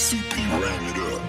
CP ran it up.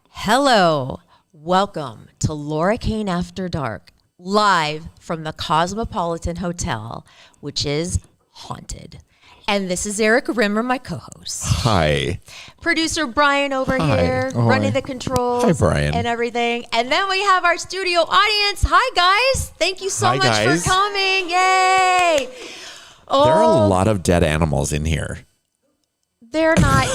Hello, welcome to Laura Kane After Dark, live from the Cosmopolitan Hotel, which is haunted. And this is Erik Rimmer, my co-host. Hi. Producer Brian over Hi. here, Oh, running hi. the controls. Hi, Brian. And everything. And then we have our studio audience. Hi, guys. Thank you so Hi, much guys. for coming. Yay. Oh, There are a lot of dead animals in here. they're not,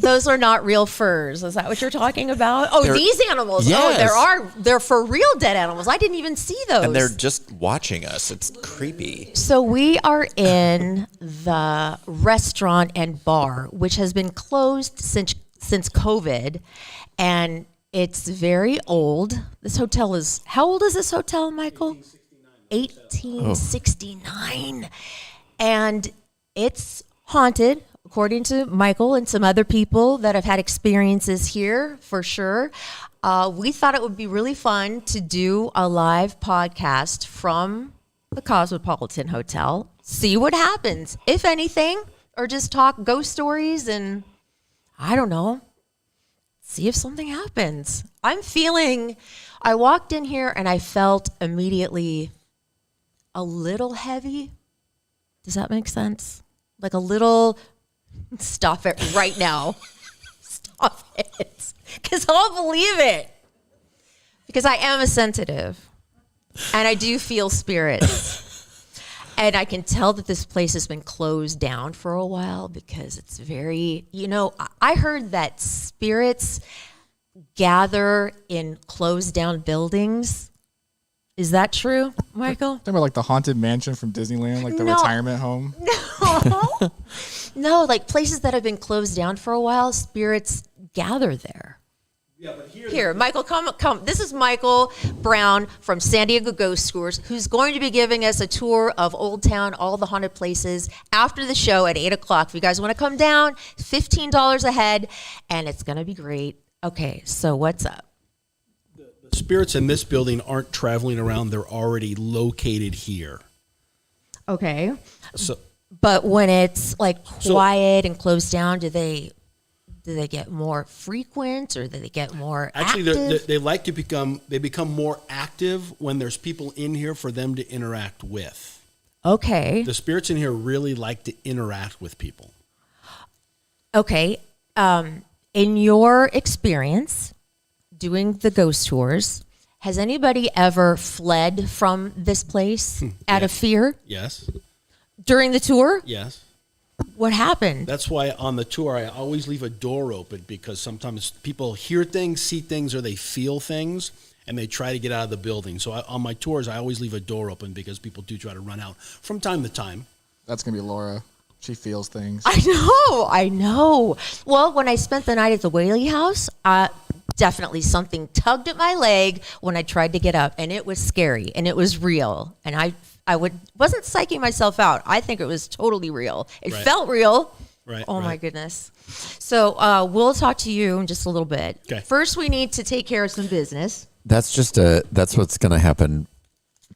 those are not real furs. Is that what you're talking about? Oh, these animals. Yes. Oh, they're for real dead animals. I didn't even see those. And they're just watching us. It's creepy. So we are in the restaurant and bar, which has been closed since COVID, and it's very old. This hotel is, how old is this hotel, Michael? 1869. And it's haunted, according to Michael and some other people that have had experiences here, for sure. We thought it would be really fun to do a live podcast from the Cosmopolitan Hotel, see what happens, if anything, or just talk ghost stories and, I don't know, see if something happens. I walked in here and I felt immediately a little heavy. Does that make sense? Like a little... Stop it right now. Stop it. Because I'll believe it. Because I am a sensitive. And I do feel spirits. And I can tell that this place has been closed down for a while because it's very, I heard that spirits gather in closed down buildings. Is that true, Michael? Remember like the haunted mansion from Disneyland, like the retirement home? No, like places that have been closed down for a while, spirits gather there. Yeah, but Here, Michael, come. This is Michael Brown from San Diego Ghost Tours, who's going to be giving us a tour of Old Town, all the haunted places, after the show at 8 o'clock. If you guys want to come down, $15 a head, and it's going to be great. Okay, so what's up? the spirits in this building aren't traveling around. They're already located here. Okay. So But when it's like quiet and closed down, do they get more frequent or do they get more actually, active? they become more active when there's people in here for them to interact with. Okay. The spirits in here really like to interact with people. Okay. In your experience doing the ghost tours, has anybody ever fled from this place out of fear Yes. during the tour? Yes. What happened? That's why on the tour I always leave a door open, because sometimes people hear things, see things, or they feel things, and they try to get out of the building. So on my tours, I always leave a door open because people do try to run out from time to time. That's going to be Laura. She feels things. I know. Well, when I spent the night at the Whaley House, definitely something tugged at my leg when I tried to get up, and it was scary, and it was real. And I wasn't psyching myself out. I think it was totally real. It felt real. Right. Oh, my goodness. So we'll talk to you in just a little bit. Okay. First, we need to take care of some business. That's what's going to happen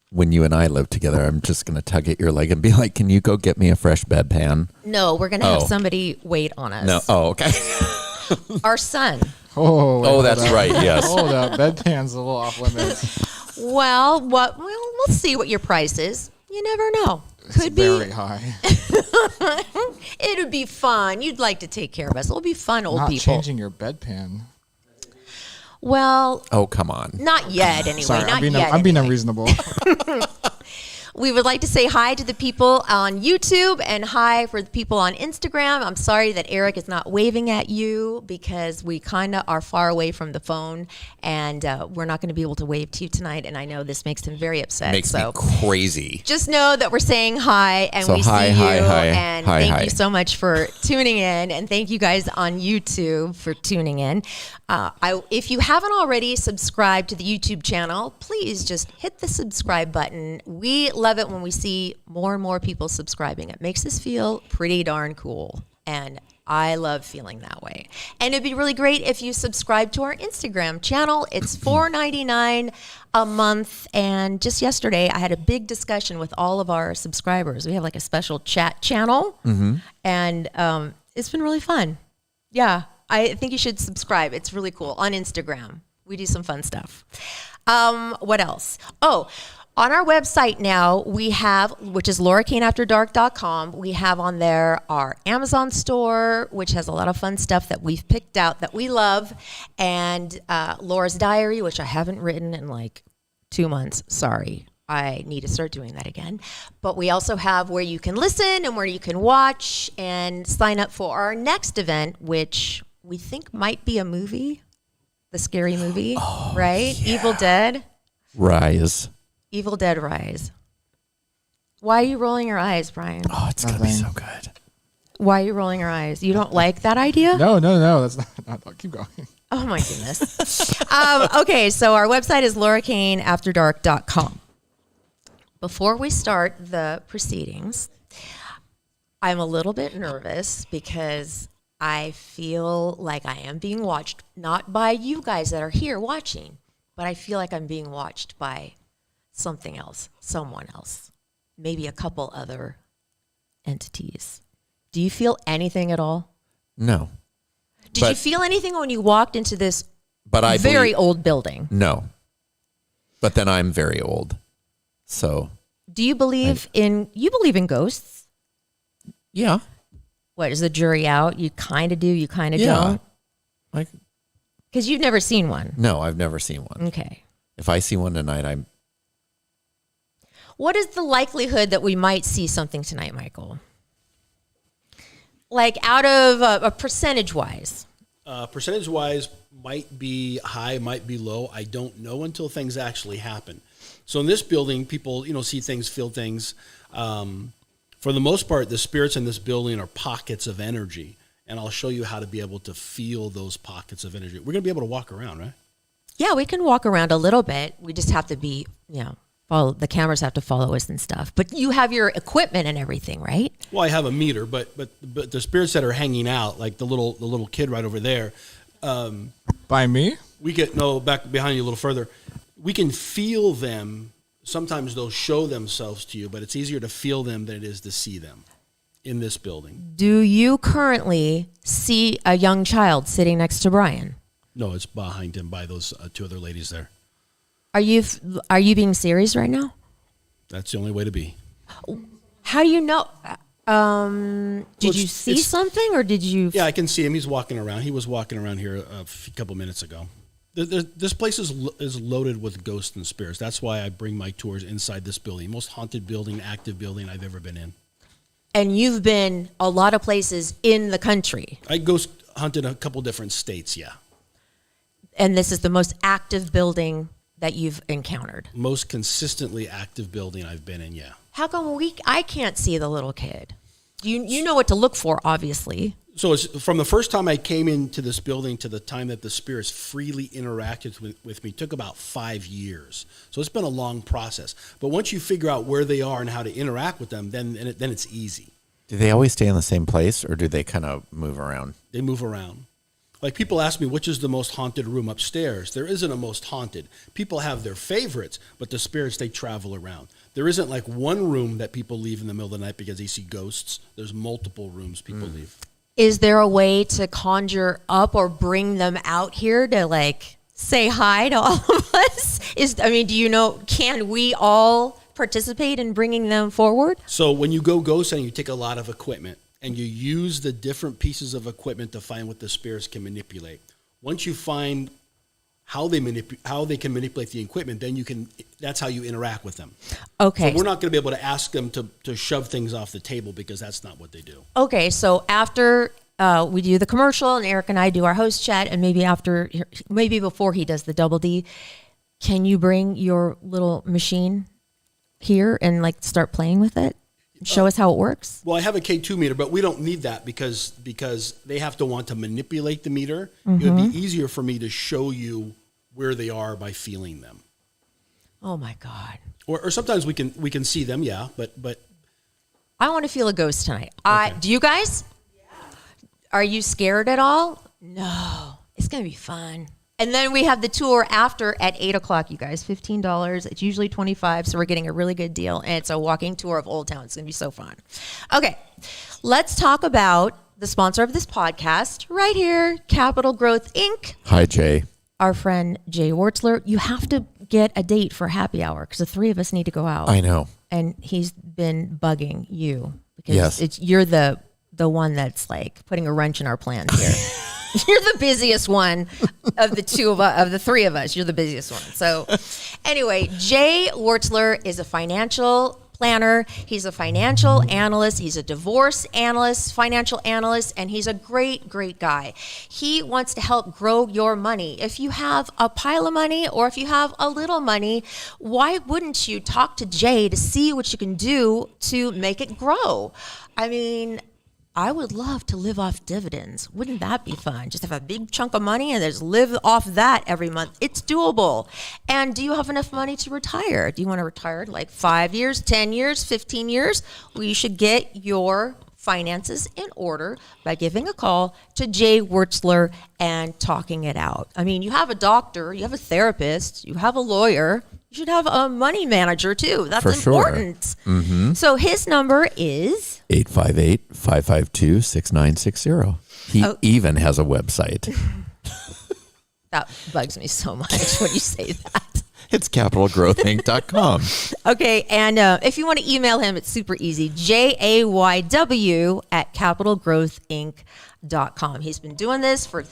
when you and I live together. I'm just going to tug at your leg and be like, can you go get me a fresh bedpan? No, we're going to have somebody wait on us. No. Oh, okay. Our son. Oh, that's right. Yes. Hold up. Bedpan's a little off limits. Well, we'll see what your price is. You never know. It's very high. It would be fun. You'd like to take care of us. It'll be fun, old Not people. changing your bedpan. Well, Oh, come on. not yet. Anyway, Sorry, not I'm being yet. I'm being anyway. unreasonable. We would like to say hi to the people on YouTube and hi for the people on Instagram. I'm sorry that Erik is not waving at you because we kind of are far away from the phone, and we're not going to be able to wave to you tonight. And I know this makes him very upset. Makes me crazy. Just know that we're saying hi, and we see you. And thank you so much for tuning in, and thank you guys on YouTube for tuning in. If you haven't already subscribed to the YouTube channel, please just hit the subscribe button. We love it when we see more and more people subscribing. It makes us feel pretty darn cool, and I love feeling that way. And it'd be really great if you subscribe to our Instagram channel. It's $4.99 a month. And just yesterday, I had a big discussion with all of our subscribers. We have like a special chat channel, and it's been really fun. Yeah, I think you should subscribe. It's really cool on Instagram. We do some fun stuff. What else? Oh, on our website now, we have, which is laurakaneafterdark.com, we have on there our Amazon store, which has a lot of fun stuff that we've picked out that we love, and Laura's Diary, which I haven't written in like 2 months. Sorry. I need to start doing that again. But we also have where you can listen and where you can watch and sign up for our next event, which we think might be a movie, the scary movie, right? Yeah. Evil Dead Rise. Evil Dead Rise. Why are you rolling your eyes, Brian? Oh, it's going to be so good. Why are you rolling your eyes? You don't like that idea? No. That's not keep going. Oh, my goodness. Okay, so our website is laurakaneafterdark.com. Before we start the proceedings, I'm a little bit nervous because I feel like I am being watched, not by you guys that are here watching, but I feel like I'm being watched by something else, someone else, maybe a couple other entities. Do you feel anything at all? No. Did you feel anything when you walked into this very old building? No. But then I'm very old. So. Do you believe you believe in ghosts? Yeah. What, is the jury out? You kind of do, you kind of don't? Because you've never seen one. No, I've never seen one. Okay. If I see one tonight, What is the likelihood that we might see something tonight, Michael? Like out of a percentage-wise. Percentage-wise, might be high, might be low. I don't know until things actually happen. So in this building, people, see things, feel things. For the most part, the spirits in this building are pockets of energy, and I'll show you how to be able to feel those pockets of energy. We're going to be able to walk around, right? Yeah, we can walk around a little bit. We just have to be, the cameras have to follow us and stuff. But you have your equipment and everything, right? Well, I have a meter, but the spirits that are hanging out, like the little kid right over there. By me? Back behind you a little further. We can feel them. Sometimes they'll show themselves to you, but it's easier to feel them than it is to see them in this building. Do you currently see a young child sitting next to Brian? No, it's behind him by those two other ladies there. Are you being serious right now? That's the only way to be. How do you know? Did you see something, or did you? Yeah, I can see him. He's walking around. He was walking around here a couple minutes ago. This place is loaded with ghosts and spirits. That's why I bring my tours inside this building. Most haunted building, active building I've ever been in. And you've been a lot of places in the country. I ghost hunted a couple different states, yeah. And this is the most active building that you've encountered? Most consistently active building I've been in, yeah. How come I can't see the little kid? You know what to look for, obviously. So it's from the first time I came into this building to the time that the spirits freely interacted with me took about 5 years. So it's been a long process. But once you figure out where they are and how to interact with them, then it's easy. Do they always stay in the same place, or do they kind of move around? They move around. Like people ask me, which is the most haunted room upstairs? There isn't a most haunted. People have their favorites, but the spirits, they travel around. There isn't like one room that people leave in the middle of the night because they see ghosts. There's multiple rooms people leave. Is there a way to conjure up or bring them out here to like say hi to all of us? Do you know, can we all participate in bringing them forward? So when you go ghost hunting, you take a lot of equipment and you use the different pieces of equipment to find what the spirits can manipulate. Once you find how they can manipulate the equipment, then that's how you interact with them. Okay. So we're not going to be able to ask them to shove things off the table because that's not what they do. Okay, so after we do the commercial and Eric and I do our host chat, and maybe before he does the double D, can you bring your little machine here and like start playing with it? Show us how it works. Well, I have a K2 meter, but we don't need that because they have to want to manipulate the meter. Mm-hmm. It would be easier for me to show you where they are by feeling them. Oh my God. Or sometimes we can see them, yeah, but I want to feel a ghost tonight. Okay. Do you guys? Yeah. Are you scared at all? No. It's going to be fun. And then we have the tour after at 8:00, you guys, $15. It's usually $25, so we're getting a really good deal. And it's a walking tour of Old Town. It's going to be so fun. Okay, let's talk about the sponsor of this podcast right here, Capital Growth Inc. Hi, Jay. Our friend Jay Wartzler. You have to get a date for happy hour because the three of us need to go out. I know. And he's been bugging you because Yes. you're the one that's like putting a wrench in our plans here. You're the busiest one of the three of us. You're the busiest one. So anyway, Jay Wartzler is a financial planner. He's a financial analyst. He's a divorce analyst, financial analyst, and he's a great, great guy. He wants to help grow your money. If you have a pile of money or if you have a little money, why wouldn't you talk to Jay to see what you can do to make it grow? I mean, I would love to live off dividends. Wouldn't that be fun? Just have a big chunk of money and just live off that every month. It's doable. And do you have enough money to retire? Do you want to retire in like 5 years, 10 years, 15 years? Well, you should get your finances in order by giving a call to Jay Wartzler and talking it out. I mean, you have a doctor, you have a therapist, you have a lawyer. You should have a money manager too. That's For sure. important. Mm-hmm. So his number is 858-552-6960. He even has a website. That bugs me so much when you say that. It's capitalgrowthinc.com. Okay, and if you want to email him, it's super easy. jayw@capitalgrowthinc.com. He's been doing this for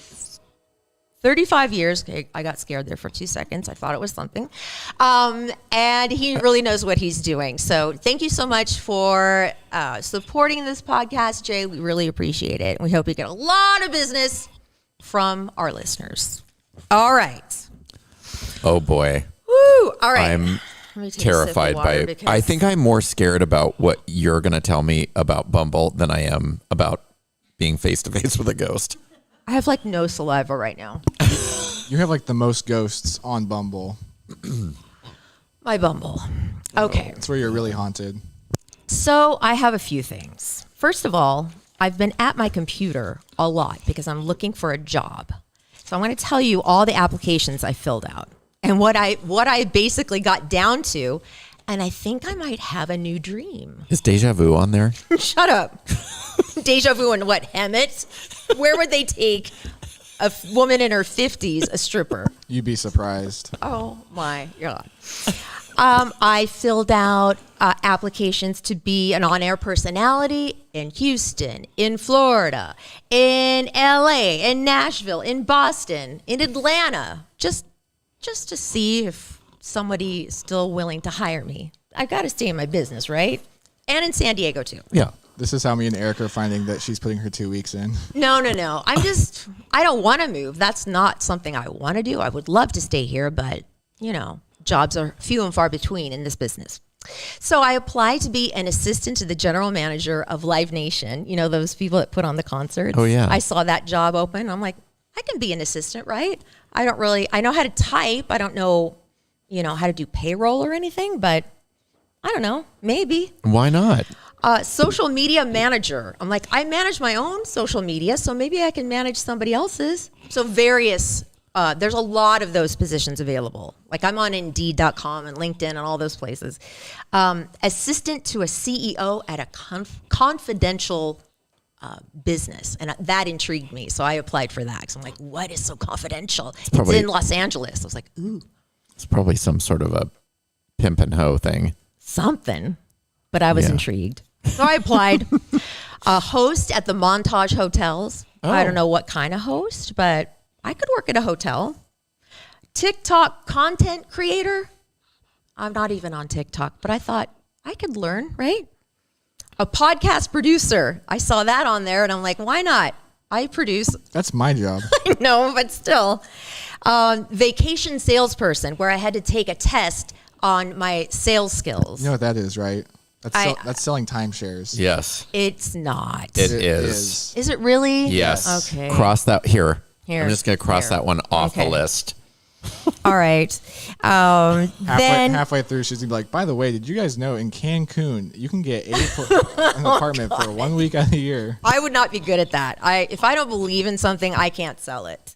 35 years. Okay, I got scared there for 2 seconds. I thought it was something. And he really knows what he's doing. So thank you so much for supporting this podcast, Jay. We really appreciate it. And we hope we get a lot of business from our listeners. All right. Oh, boy. Woo! All right. I'm terrified by it. I think I'm more scared about what you're going to tell me about Bumble than I am about being face-to-face with a ghost. I have like no saliva right now. You have like the most ghosts on Bumble. My Bumble. Okay. That's where you're really haunted. So I have a few things. First of all, I've been at my computer a lot because I'm looking for a job. So I'm going to tell you all the applications I filled out and what I basically got down to. And I think I might have a new dream. Is Deja Vu on there? Shut up. Deja Vu and what, Hemet? Where would they take a woman in her 50s, a stripper? You'd be surprised. Oh my God. I filled out applications to be an on-air personality in Houston, in Florida, in LA, in Nashville, in Boston, in Atlanta, just to see if somebody is still willing to hire me. I've got to stay in my business, right? And in San Diego too. Yeah. This is how me and Erik are finding that she's putting her 2 weeks in. No. I don't want to move. That's not something I want to do. I would love to stay here, but jobs are few and far between in this business. So I applied to be an assistant to the general manager of Live Nation. You know, those people that put on the concerts. Oh, yeah. I saw that job open. I'm like, I can be an assistant, right? I know how to type. I don't know, how to do payroll or anything, but I don't know, maybe. Why not? Social media manager. I'm like, I manage my own social media, so maybe I can manage somebody else's. So there's a lot of those positions available. Like I'm on Indeed.com and LinkedIn and all those places. Assistant to a CEO at a confidential business. And that intrigued me. So I applied for that. So I'm like, what is so confidential? It's in Los Angeles. I was like, ooh. It's probably some sort of a pimp and hoe thing. Something. But I was intrigued. So I applied. A host at the Montage Hotels. Oh. I don't know what kind of host, but I could work at a hotel. TikTok content creator. I'm not even on TikTok, but I thought I could learn, right? A podcast producer. I saw that on there and I'm like, why not? I produce. That's my job. I know, but still. Vacation salesperson, where I had to take a test on my sales skills. You know what that is, right? That's selling timeshares. Yes. It's not. It is. Is it really? Yes. Okay. Cross that here. Here. I'm just going to cross that one off the list. All right. Halfway through, she's going to be like, by the way, did you guys know in Cancun, you can get an apartment for 1 week out of the year? I would not be good at that. If I don't believe in something, I can't sell it.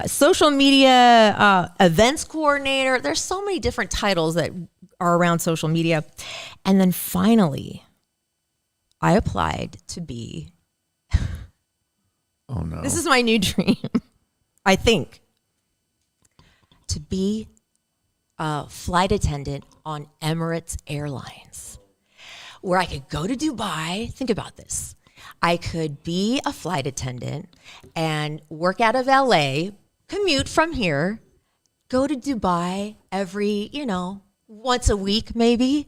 Social media events coordinator. There's so many different titles that are around social media. And then finally, I applied to be. Oh, no. This is my new dream, I think. To be a flight attendant on Emirates Airlines, where I could go to Dubai. Think about this. I could be a flight attendant and work out of LA, commute from here, go to Dubai every, once a week maybe,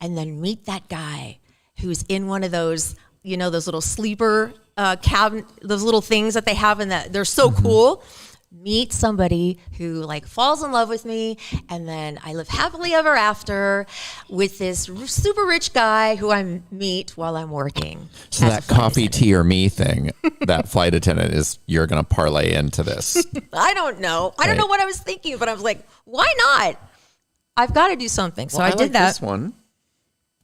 and then meet that guy who's in one of those, those little sleeper cabin, those little things that they have in that. They're so cool. Meet somebody who falls in love with me, and then I live happily ever after with this super rich guy who I meet while I'm working. So that coffee, tea, or me thing, that flight attendant you're going to parlay into this. I don't know. I don't know what I was thinking, but I was like, why not? I've got to do something. So I did that. This one.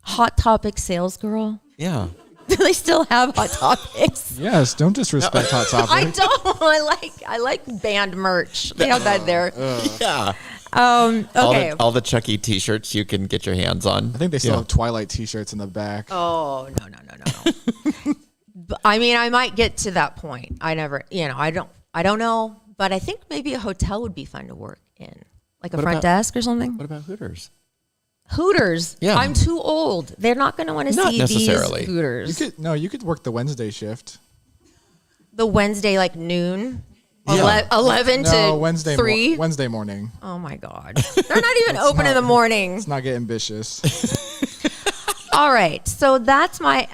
Hot Topic sales girl. Yeah. Do they still have Hot Topics? Yes, don't disrespect Hot Topic. I don't. I like band merch. They have that there. Yeah. Okay. All the Chucky T-shirts you can get your hands on. I think they still have Twilight T-shirts in the back. Oh, no. But, I might get to that point. I never, I don't know. But I think maybe a hotel would be fun to work in. Like a front desk or something. What about Hooters? Hooters. Yeah. I'm too old. They're not going to want to see necessarily. these Hooters. You could work the Wednesday shift. The Wednesday, like noon? 11 to Wednesday 3? Wednesday morning. Oh, my God. They're not even open in the morning. It's not getting ambitious. All right. So that's my,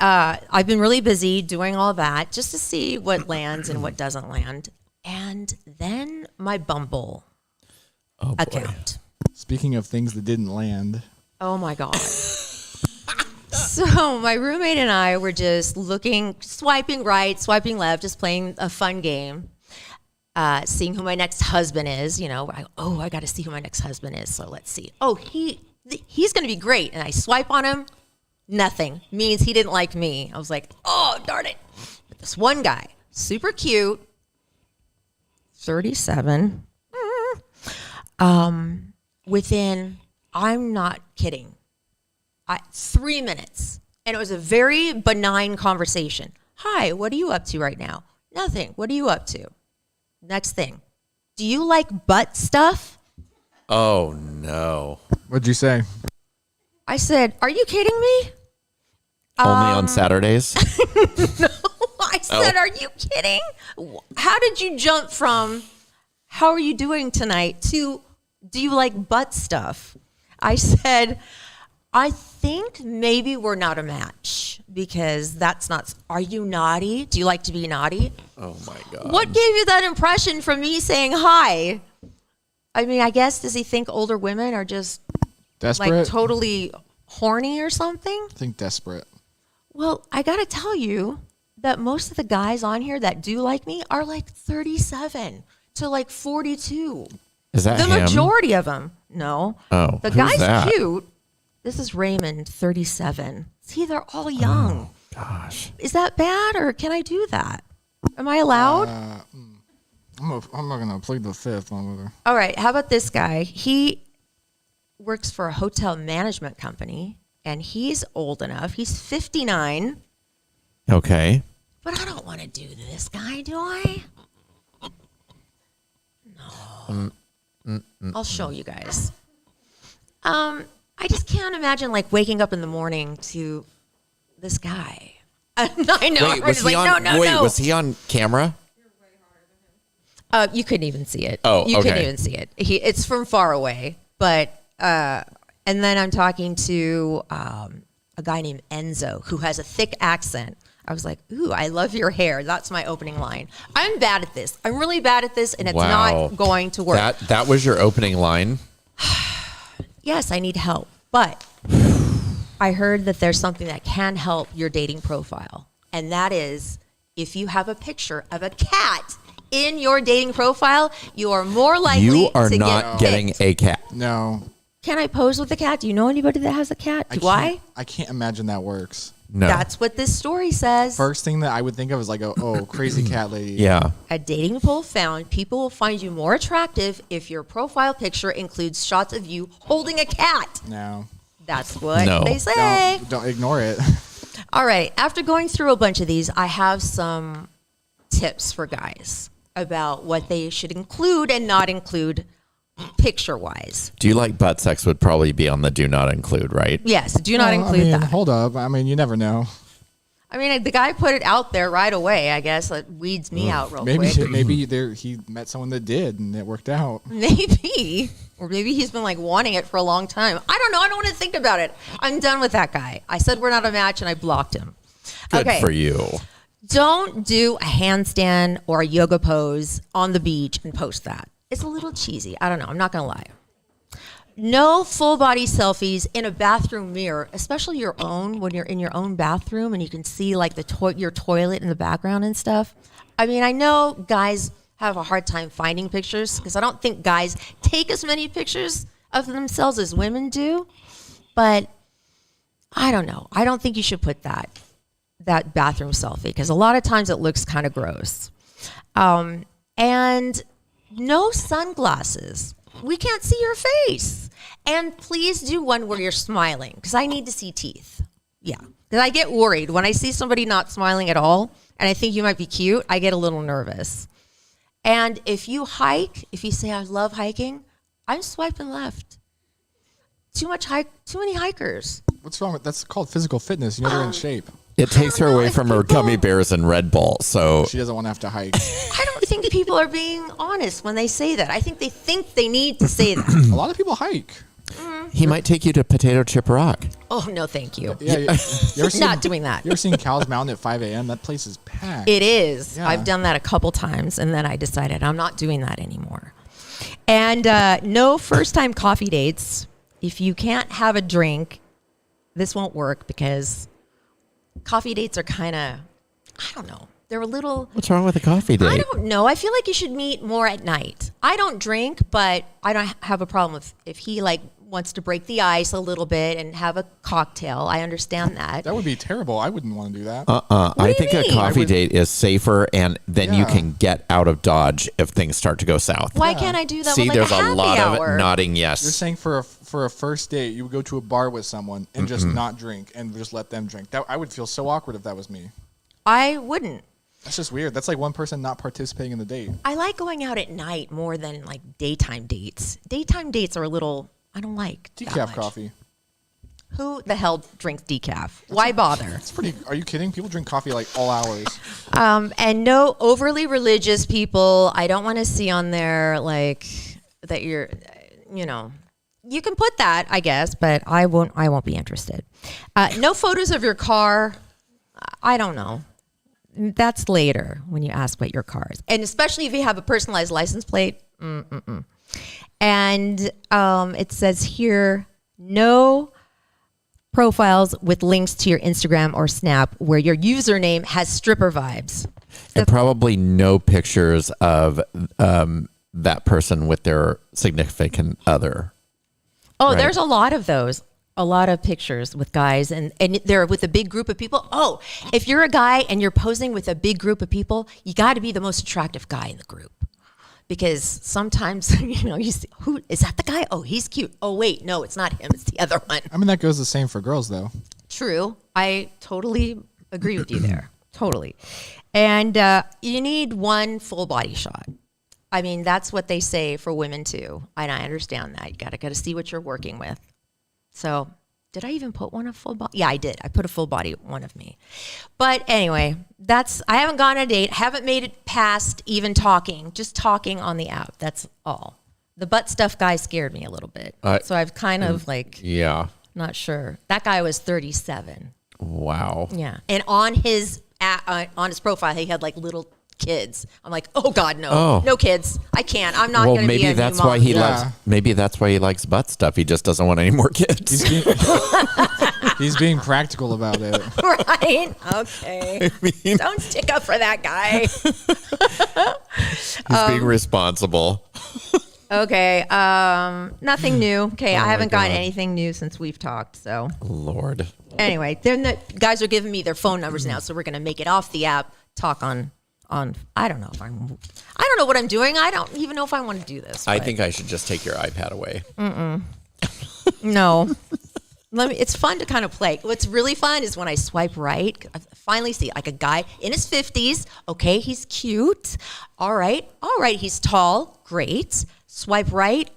I've been really busy doing all that just to see what lands and what doesn't land. And then my Bumble account. Speaking of things that didn't land. Oh, my God. So my roommate and I were just swiping right, swiping left, just playing a fun game, seeing who my next husband is. I got to see who my next husband is. So let's see. Oh, he's going to be great. And I swipe on him. Nothing. Means he didn't like me. I was like, oh, darn it. But this one guy, super cute, 37. Within, I'm not kidding, 3 minutes. And it was a very benign conversation. Hi, what are you up to right now? Nothing. What are you up to? Next thing. Do you like butt stuff? Oh, no. What'd you say? I said, are you kidding me? Only on Saturdays? No, I said, are you kidding? How did you jump from, how are you doing tonight, to, do you like butt stuff? I said, I think maybe we're not a match because that's not, are you naughty? Do you like to be naughty? Oh, my God. What gave you that impression from me saying hi? I guess, does he think older women are just desperate? Totally horny or something? I think desperate. Well, I got to tell you that most of the guys on here that do like me are 37 to 42. Is that the him? Majority of them? No. Oh, the who's guy's that? cute. This is Raymond, 37. See, they're all young. Oh, gosh. Is that bad, or can I do that? Am I allowed? I'm not gonna plead the fifth on whether. All right. How about this guy? He works for a hotel management company, and he's old enough. He's 59. Okay. But I don't want to do this guy, do I? No. I'll show you guys. I just can't imagine waking up in the morning to this guy. I know. Wait, was he on? No. Was he on camera? You couldn't even see it. Oh, you okay. couldn't even see it. It's from far away. But and then I'm talking to a guy named Enzo who has a thick accent. I was like, ooh, I love your hair. That's my opening line. I'm bad at this. I'm really bad at this, and it's not going to work. That was your opening line? Yes, I need help. But I heard that there's something that can help your dating profile. And that is if you have a picture of a cat in your dating profile, you are more likely to get You are not getting a cat. No. Can I pose with a cat? Do you know anybody that has a cat? I can't imagine that works. No. That's what this story says. First thing that I would think of is like, crazy cat lady. Yeah. A dating poll found people will find you more attractive if your profile picture includes shots of you holding a cat. No. That's what they say. Don't ignore it. All right. After going through a bunch of these, I have some tips for guys about what they should include and not include picture-wise. Do you like butt sex would probably be on the do not include, right? Yes, do not include that. Hold up. I mean, you never know. I mean, the guy put it out there right away, I guess. It weeds me out real quick. Maybe he met someone that did and it worked out. Maybe. Or maybe he's been like wanting it for a long time. I don't know. I don't want to think about it. I'm done with that guy. I said we're not a match and I blocked him. Good for you. Don't do a handstand or a yoga pose on the beach and post that. It's a little cheesy. I don't know. I'm not going to lie. No full body selfies in a bathroom mirror, especially your own, when you're in your own bathroom and you can see like your toilet in the background and stuff. I mean, I know guys have a hard time finding pictures because I don't think guys take as many pictures of themselves as women do. But I don't know. I don't think you should put that bathroom selfie because a lot of times it looks kind of gross. And no sunglasses. We can't see your face. And please do one where you're smiling because I need to see teeth. Yeah. Because I get worried when I see somebody not smiling at all and I think you might be cute, I get a little nervous. And if you hike, if you say I love hiking, I'm swiping left. Too many hikers. What's wrong with that's called physical fitness. You know they're in shape. It takes her away from her gummy bears and Red Bull. So she doesn't want to have to hike. I don't think people are being honest when they say that. I think they need to say that. A lot of people hike. He might take you to Potato Chip Rock. Oh, no, thank you. Yeah, you ever seen, not doing that. You ever seen Cow's Mountain at 5 a.m.? That place is packed. It is. Yeah. I've done that a couple times, and then I decided I'm not doing that anymore. And no first-time coffee dates. If you can't have a drink, this won't work because coffee dates are kind of, I don't know. They're a little... What's wrong with a coffee date? I don't know. I feel like you should meet more at night. I don't drink, but I don't have a problem if he wants to break the ice a little bit and have a cocktail. I understand that. That would be terrible. I wouldn't want to do that. I think a coffee date is safer, and then you can get out of Dodge if things start to go south. Why can't I do that? See, with there's a a lot hour? of nodding yes. You're saying for a first date, you would go to a bar with someone and just not drink and just let them drink. I would feel so awkward if that was me. I wouldn't. That's just weird. That's like one person not participating in the date. I like going out at night more than like daytime dates. Daytime dates are a little, I don't like Decaf coffee. Who the hell drinks decaf? Why bother? It's pretty. Are you kidding? People drink coffee like all hours. And no overly religious people. I don't want to see on there like that you're, you can put that, I guess, but I won't be interested. No photos of your car. I don't know. That's later when you ask what your car is. And especially if you have a personalized license plate. And it says here, no profiles with links to your Instagram or Snap where your username has stripper vibes. And probably no pictures of that person with their significant other. Oh, right? There's a lot of those. A lot of pictures with guys and they're with a big group of people. Oh, if you're a guy and you're posing with a big group of people, you got to be the most attractive guy in the group. Because sometimes, you see, who is that the guy? Oh, he's cute. Oh, wait, no, it's not him. It's the other one. I mean, that goes the same for girls, though. True. I totally agree with you there. Totally. And you need one full body shot. I mean, that's what they say for women too. And I understand that. You got to see what you're working with. So Did I even put one a full body? Yeah, I did. I put a full body one of me. But anyway, I haven't gone on a date, haven't made it past even talking, just talking on the app. That's all. The butt stuff guy scared me a little bit. So I've kind of not sure. That guy was 37. Wow. Yeah. And on his profile, he had like little kids. I'm like, oh God, no, no kids. I can't. I'm not going to be a that's new mom. why he loves. Maybe that's why he likes butt stuff. He just doesn't want any more kids. He's being practical about it. Right? Okay. Don't stick up for that guy. He's being responsible. Okay. Nothing new. Okay. I haven't gotten anything new since we've talked. So. Lord. Anyway, the guys are giving me their phone numbers now, so we're going to make it off the app. Talk on. I don't know what I'm doing. I don't even know if I want to do this. I think I should just take your iPad away. No. It's fun to kind of play. What's really fun is when I swipe right, I finally see like a guy in his 50s. Okay, he's cute. All right, he's tall. Great. Swipe right,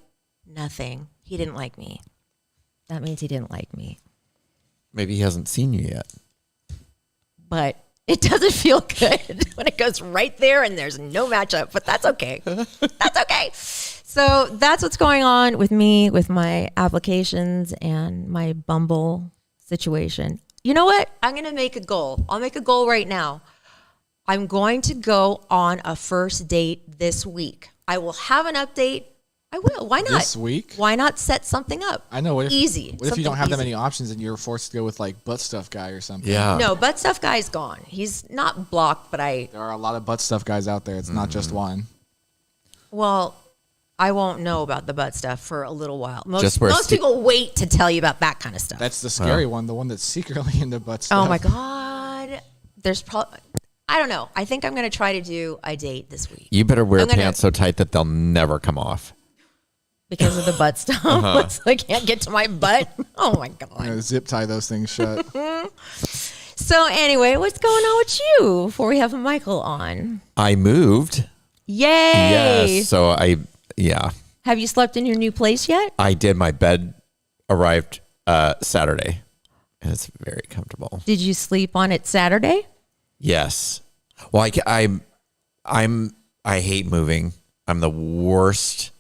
nothing. He didn't like me. That means he didn't like me. Maybe he hasn't seen you yet. But it doesn't feel good when it goes right there and there's no matchup, but that's okay. That's okay. So that's what's going on with me, with my applications and my Bumble situation. You know what? I'm going to make a goal. I'll make a goal right now. I'm going to go on a first date this week. I will have an update. I will. Why not? This week? Why not set something up? I know. Easy. What if you don't have that many options and you're forced to go with like butt stuff guy or something? Yeah. No, butt stuff guy's gone. He's not blocked, but there are a lot of butt stuff guys out there. It's not just one. Well, I won't know about the butt stuff for a little while. Most people wait to tell you about that kind of stuff. That's the scary one, the one that's secretly into butt stuff. Oh my God. There's probably, I don't know. I think I'm going to try to do a date this week. You better wear pants so tight that they'll never come off. Because of the butt stuff. So I can't get to my butt. Oh my God. I'm gonna zip tie those things shut. So anyway, what's going on with you before we have Michael on? I moved. Yay. Yes. So Have you slept in your new place yet? I did. My bed arrived Saturday, and it's very comfortable. Did you sleep on it Saturday? Yes. Well, I hate moving. I'm the worst.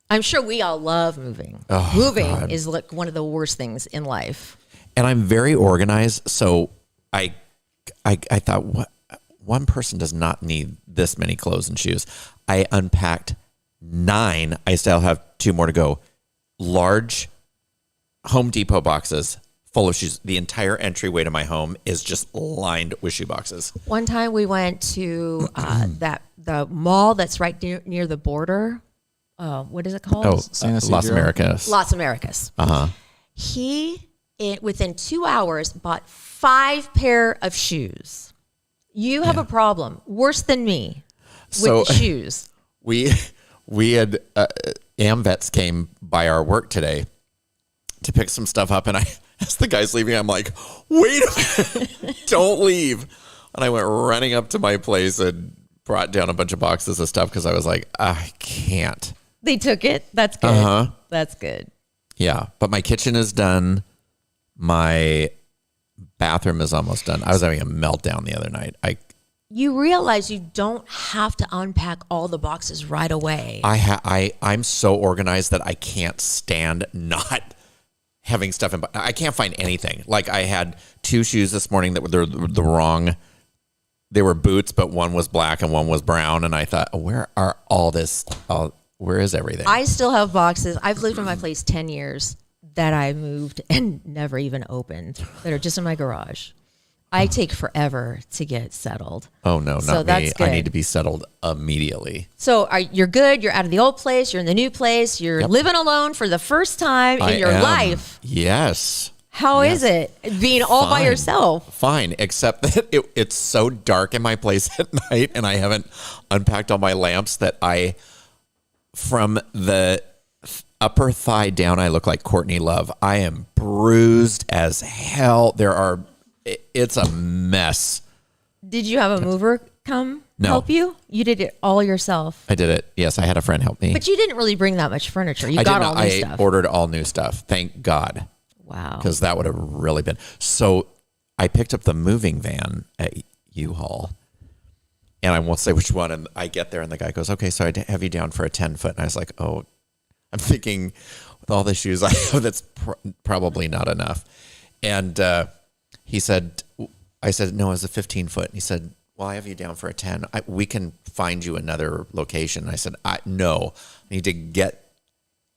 I'm sure we all love moving. Oh, moving God. is like one of the worst things in life. And I'm very organized, so I thought, what, one person does not need this many clothes and shoes. I unpacked 9. I still have 2 more to go. Large Home Depot boxes full of shoes. The entire entryway to my home is just lined with shoe boxes. One time we went to the mall that's right near the border. What is it called? Las Americas. Las Americas. He, within 2 hours, bought 5 pair of shoes. You have a problem worse than me with the shoes. We had AmVets came by our work today to pick some stuff up, and as the guy's leaving, I'm like, wait a minute, don't leave. And I went running up to my place and brought down a bunch of boxes of stuff because I was like, I can't. They took it. That's good. That's good. Yeah, but my kitchen is done. My bathroom is almost done. I was having a meltdown the other night. You realize you don't have to unpack all the boxes right away. I'm so organized that I can't stand not having stuff in. I can't find anything. Like I had 2 shoes this morning that were the wrong. They were boots, but one was black and one was brown. And I thought, where are all this? Where is everything? I still have boxes. I've lived in my place 10 years that I moved and never even opened, that are just in my garage. I take forever to get settled. Oh, no, so not me. I need to be settled immediately. So you're good. You're out of the old place. You're in the new place. You're living alone for the first time in your life. Yes. How is it being all by yourself? Fine, except that it's so dark in my place at night, and I haven't unpacked all my lamps that from the upper thigh down, I look like Courtney Love. I am bruised as hell. It's a mess. Did you have a mover come help you? You did it all yourself. I did it. Yes, I had a friend help me. But you didn't really bring that much furniture. You got all new stuff. I ordered all new stuff. Thank God. Wow. Because that would have really been. So I picked up the moving van at U-Haul, and I won't say which one. And I get there, and the guy goes, "Okay, so I have you down for a 10-foot." And I was like, "Oh," I'm thinking, with all the shoes I have, that's probably not enough. And he said, "I said no, it's a 15-foot." And he said, "Well, I have you down for a 10. We can find you another location." And I said, "No, I need to get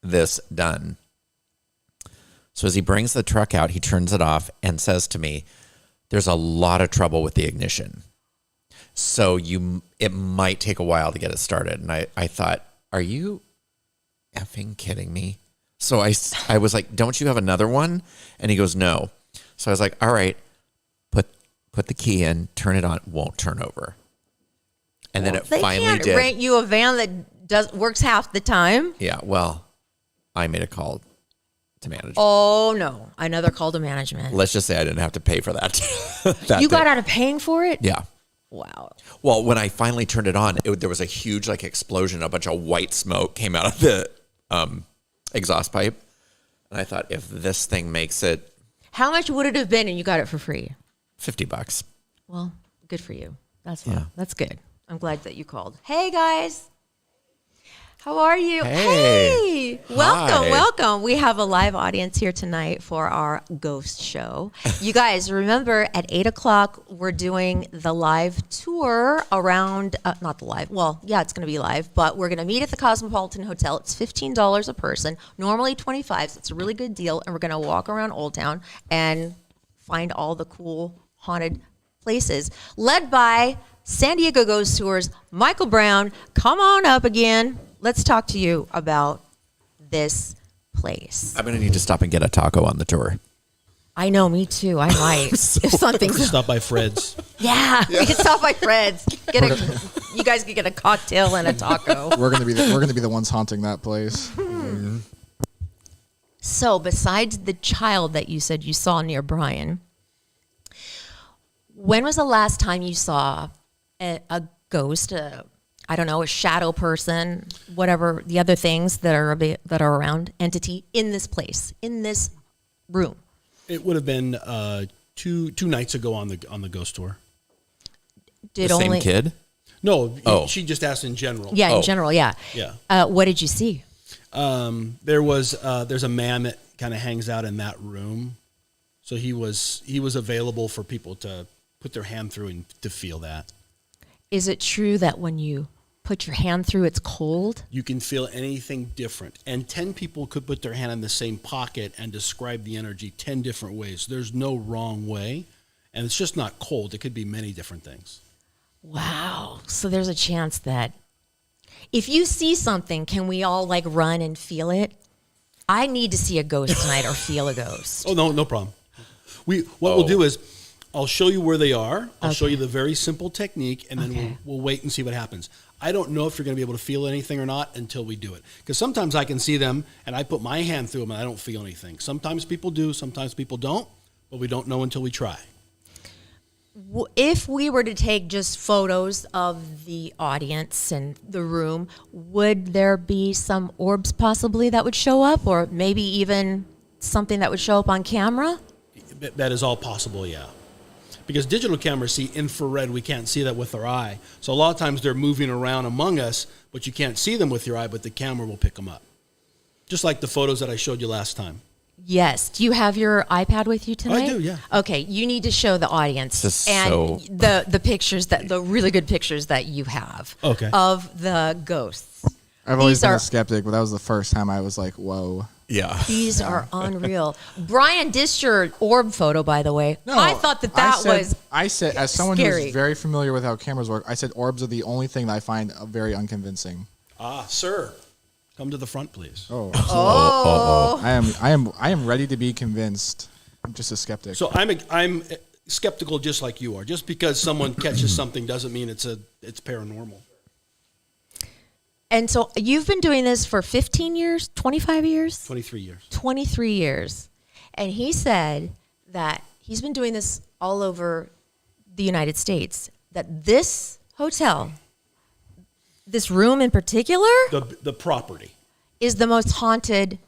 this done." So as he brings the truck out, he turns it off and says to me, "There's a lot of trouble with the ignition. So it might take a while to get it started." And I thought, are you effing kidding me? So I was like, "Don't you have another one?" And he goes, "No." So I was like, "All right, put the key in, turn it on." It won't turn over. And then it finally can't did. rent you a van that works half the time. Yeah, well, I made a call to management. Oh no, another call to management. Let's just say I didn't have to pay for that. You got out of paying for it? Yeah. Wow. Well, when I finally turned it on, there was a huge explosion. A bunch of white smoke came out of the exhaust pipe. And I thought, if this thing makes it How much would it have been and you got it for free? $50. Well, good for you. That's Yeah. That's good. I'm glad that you called. Hey guys. How are you? Hey. Welcome, Hi. welcome. We have a live audience here tonight for our ghost show. You guys remember at 8:00 we're doing the live tour around, not the live, well, yeah, it's going to be live, but we're going to meet at the Cosmopolitan Hotel. It's $15 a person, normally $25, so it's a really good deal. And we're going to walk around Old Town and find all the cool haunted places, led by San Diego Ghost Tours, Michael Brown. Come on up again. Let's talk to you about this place. I'm going to need to stop and get a taco on the tour. I know, me too. I might. If something's Stop by Fred's. yeah, we can stop by Fred's. You guys can get a cocktail and a taco. We're gonna be the ones haunting that place. So, besides the child that you said you saw near Brian, when was the last time you saw a ghost? I don't know, a shadow person, whatever the other things that are around, entity in this place, in this room. It would have been two nights ago on the ghost tour. Did The only same kid? No, Oh. she just asked in general. Yeah, Oh. in general, yeah. Yeah. What did you see? There's a man that kind of hangs out in that room, so he was available for people to put their hand through and to feel that. Is it true that when you put your hand through, it's cold? You can feel anything different, and 10 people could put their hand in the same pocket and describe the energy 10 different ways. There's no wrong way, and it's just not cold. It could be many different things. Wow. So there's a chance that if you see something, can we all run and feel it? I need to see a ghost tonight or feel a ghost. Oh, no problem. We'll do is I'll show you where they are. I'll show you the very simple technique, and then we'll wait and see what happens. I don't know if you're going to be able to feel anything or not until we do it. Because sometimes I can see them, and I put my hand through them, and I don't feel anything. Sometimes people do, sometimes people don't, but we don't know until we try. If we were to take just photos of the audience and the room, would there be some orbs possibly that would show up, or maybe even something that would show up on camera? That is all possible, yeah. Because digital cameras see infrared, we can't see that with our eye. So a lot of times they're moving around among us, but you can't see them with your eye, but the camera will pick them up. Just like the photos that I showed you last time. Yes. Do you have your iPad with you tonight? I do, yeah. Okay, you need to show the audience This is and so- the pictures the really good pictures that you have Okay. of the ghosts. I've always These been are- a skeptic, but that was the first time I was like, "Whoa." Yeah. These are unreal. Brian dissed your orb photo, by the way. I thought that was I said, as someone scary. who's very familiar with how cameras work, I said orbs are the only thing that I find very unconvincing. Sir, come to the front, please. Oh, I am ready to be convinced. I'm just a skeptic. So I'm skeptical just like you are. Just because someone catches something doesn't mean it's paranormal. And so you've been doing this for 15 years, 25 years? 23 years. 23 years. And he said that he's been doing this all over the United States, that this hotel, this room in particular, The property. is the most haunted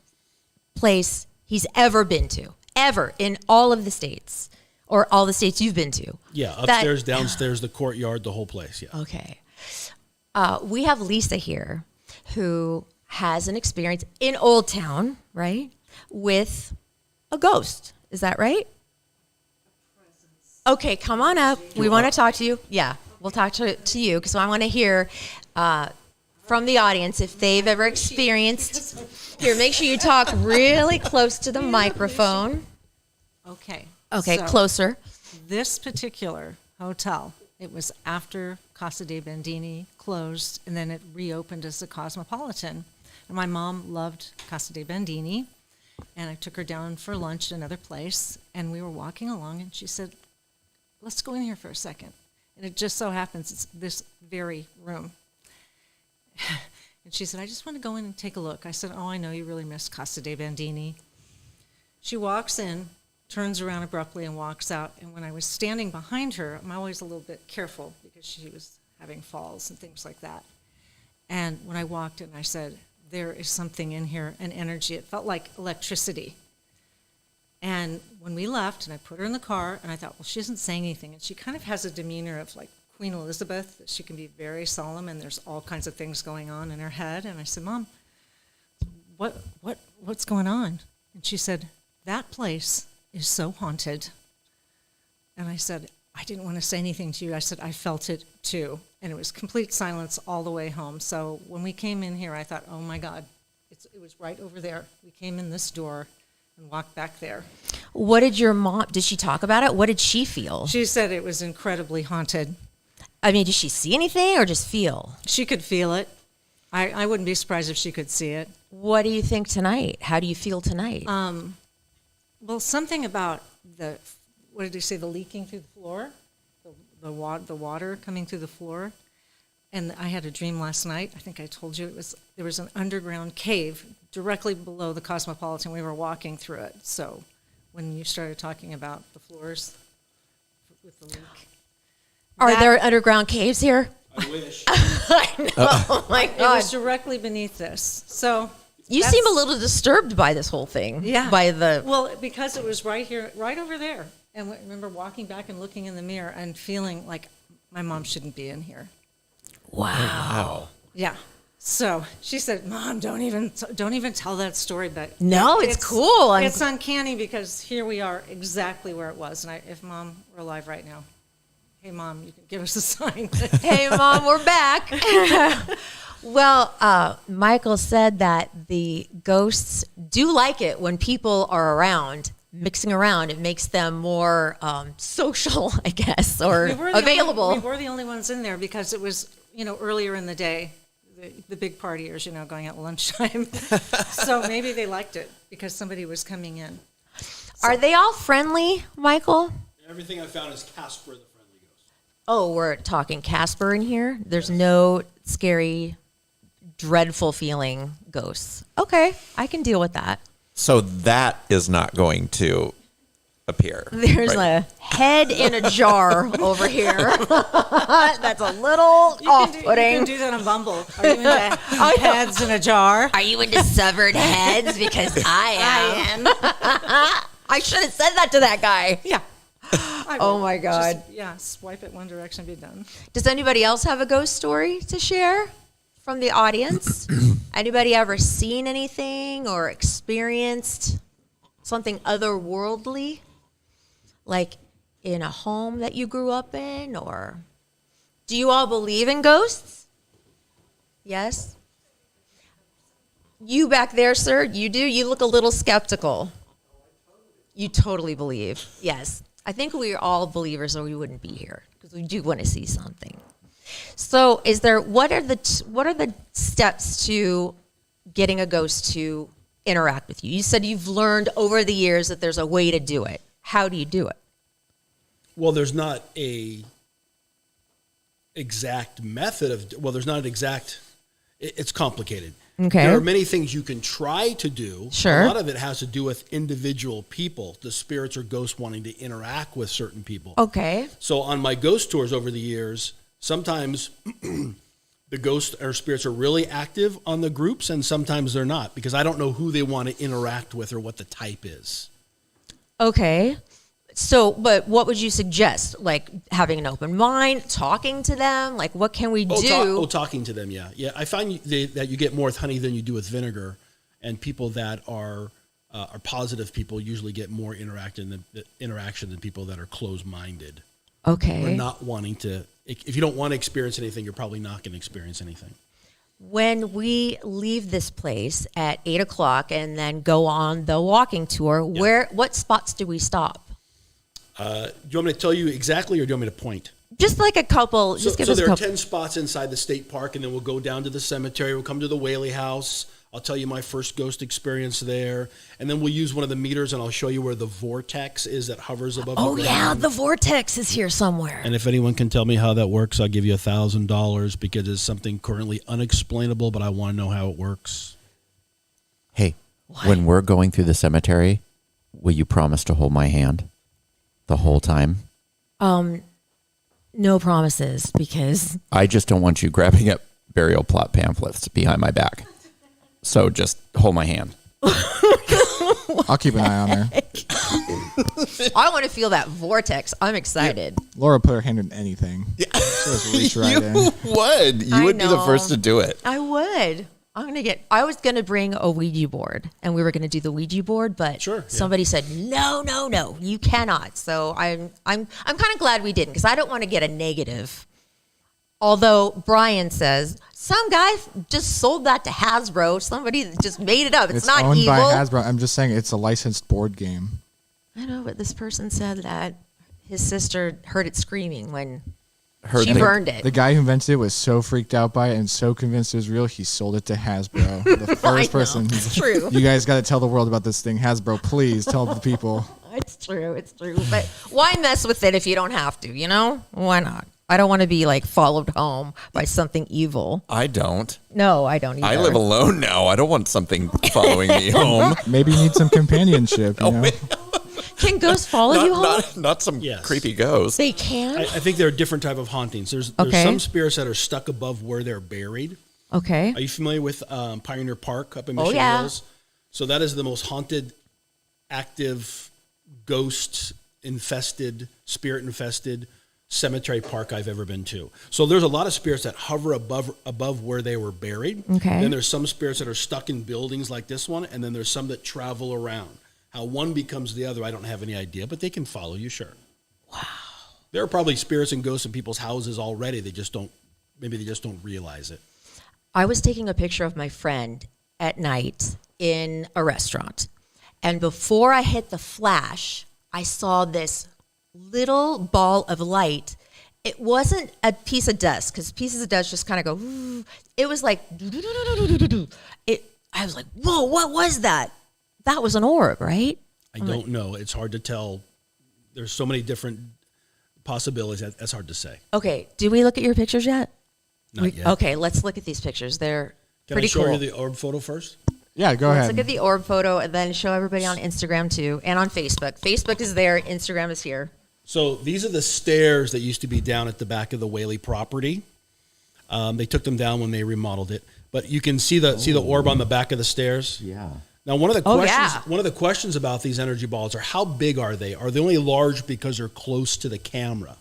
place he's ever been to. ever in all of the states or all the states you've been to. Yeah, that- upstairs, downstairs, the courtyard, the whole place. Yeah. Okay. We have Lisa here who has an experience in Old Town, right, with a ghost. Is that right? Okay, come on up. We want to talk to you. Yeah, we'll talk to you because I want to hear from the audience if they've ever experienced. Here, make sure you talk really close to the microphone. Okay. Okay, so closer. This particular hotel, it was after Casa de Bandini closed, and then it reopened as the Cosmopolitan. And my mom loved Casa de Bandini, and I took her down for lunch at another place, and we were walking along, and she said, let's go in here for a second. And it just so happens it's this very room. And she said, I just want to go in and take a look. I said, oh, I know you really miss Casa de Bandini. She walks in, turns around abruptly and walks out. And when I was standing behind her, I'm always a little bit careful because she was having falls and things like that. And when I walked in, I said, there is something in here, an energy. It felt like electricity. And when we left, and I put her in the car, and I thought, well, she isn't saying anything. And she kind of has a demeanor of like Queen Elizabeth, that she can be very solemn, and there's all kinds of things going on in her head. And I said, Mom, what's going on? And she said, that place is so haunted. And I said, I didn't want to say anything to you. I said, I felt it too. And it was complete silence all the way home. So when we came in here, I thought, oh my God, it was right over there. We came in this door and walked back there. What did your mom, did she talk about it? What did she feel? She said it was incredibly haunted. I mean, did she see anything or just feel? She could feel it. I wouldn't be surprised if she could see it. What do you think tonight? How do you feel tonight? Well, something about what did you say, the leaking through the floor? The water coming through the floor. And I had a dream last night. I think I told you there was an underground cave directly below the Cosmopolitan. We were walking through it. So when you started talking about the floors with the leak. Are there underground caves here? I wish. I know. Oh my It God. was directly beneath this. So You seem a little disturbed by this whole thing. Yeah. Well, because it was right here, right over there. And I remember walking back and looking in the mirror and feeling like my mom shouldn't be in here. wow. Yeah. So she said, Mom, don't even tell that story. But No, it's cool. It's uncanny because here we are exactly where it was. And if Mom were alive right now, hey, Mom, you can give us a sign. Hey, Mom, we're back. Well, Michael said that the ghosts do like it when people are around, mixing around. It makes them more social, I guess, or available. We were the only ones in there because it was, earlier in the day, the big partiers, going at lunchtime. So maybe they liked it because somebody was coming in. Are they all friendly, Michael? Everything I found is Casper the Friendly Ghost. Oh, we're talking Casper in here? There's no scary, dreadful feeling ghosts. Okay, I can deal with that. So that is not going to appear. There's right? a head in a jar over here. That's a little You off-putting. can do that on Bumble. Are you into heads in a jar? Are you into severed heads? Because I am. I should have said that to that guy. Yeah. Oh my God. Swipe it one direction, be done. Does anybody else have a ghost story to share from the audience? Anybody ever seen anything or experienced something otherworldly? Like in a home that you grew up in? Or do you all believe in ghosts? Yes? You back there, sir, you do? You look a little skeptical. You totally believe. Yes. I think we're all believers or we wouldn't be here because we do want to see something. So what are the steps to getting a ghost to interact with you? You said you've learned over the years that there's a way to do it. How do you do it? Well, there's not a exact method there's not an exact, it's complicated. Okay. There are many things you can try to do. Sure. A lot of it has to do with individual people, the spirits or ghosts wanting to interact with certain people. Okay. So on my ghost tours over the years, sometimes the ghosts or spirits are really active on the groups and sometimes they're not because I don't know who they want to interact with or what the type is. Okay. So, but what would you suggest? Like having an open mind, talking to them? Like what can we do? Talking to them, yeah. Yeah, I find that you get more with honey than you do with vinegar. And people that are positive people usually get more interaction than people that are closed-minded. Okay. Or not wanting to. If you don't want to experience anything, you're probably not going to experience anything. When we leave this place at 8:00 and then go on the walking tour, what spots do we stop? Do you want me to tell you exactly, or do you want me to point? Just like a couple. So, just give so us a there are couple. 10 spots inside the state park, and then we'll go down to the cemetery. We'll come to the Whaley House. I'll tell you my first ghost experience there. And then we'll use one of the meters, and I'll show you where the vortex is that hovers above the ground. Yeah, the vortex is here somewhere. And if anyone can tell me how that works, I'll give you $1,000 because it's something currently unexplainable, but I want to know how it works. Hey, when we're going through the cemetery, will you promise to hold my hand the whole time? No promises because I just don't want you grabbing up burial plot pamphlets behind my back. So just hold my hand. I'll keep an eye on her. I want to feel that vortex. I'm excited. Laura put her hand in anything. She'll just reach right in. would. You I would be the know. first to do it. I would. I was gonna bring a Ouija board, and we were gonna do the Ouija board, but somebody said no, you cannot. So I'm kind of glad we didn't because I don't want to get a negative. Although Brian says some guy just sold that to Hasbro. Somebody just made it up. It's not owned evil. by Hasbro. I'm just saying it's a licensed board game. I know, but this person said that his sister heard it screaming when Heard she the- burned it. The guy who invented it was so freaked out by it and so convinced it was real, he sold it to Hasbro. The first person. It's true. You guys got to tell the world about this thing. Hasbro, please tell the people. It's true. But why mess with it if you don't have to, you know? Why not? I don't want to be like followed home by something evil. I don't. No, I don't either. I live alone now. I don't want something following me home. Maybe you need some companionship, you know? Can ghosts follow you home? Not some Yes. creepy ghost. They can? I think there are different type of hauntings. There's Okay. some spirits that are stuck above where they're buried. Okay. Are you familiar with Pioneer Park up in Mission yeah. Hills? So that is the most haunted, active, ghost-infested, spirit-infested cemetery park I've ever been to. So there's a lot of spirits that hover above where they were buried. Okay. Then there's some spirits that are stuck in buildings like this one, and then there's some that travel around. How one becomes the other, I don't have any idea, but they can follow you, sure. Wow. There are probably spirits and ghosts in people's houses already. They just don't realize it. I was taking a picture of my friend at night in a restaurant. And before I hit the flash, I saw this little ball of light. It wasn't a piece of dust because pieces of dust just kind of go. Woo. It was like. I was like, whoa! What was that? That was an orb, right? I don't know. It's hard to tell. There's so many different possibilities. That's hard to say. Okay. Did we look at your pictures yet? Not yet. Okay. Let's look at these pictures. They're Can pretty I show cool. you the orb photo first? Yeah, go Let's ahead. look at the orb photo and then show everybody on Instagram too and on Facebook. Facebook is there. Instagram is here. So these are the stairs that used to be down at the back of the Whaley property. They took them down when they remodeled it, but you can see the orb on the back of the stairs. Yeah. Now, one of the yeah. questions about these energy balls are how big are they? Are they only large because they're close to the camera?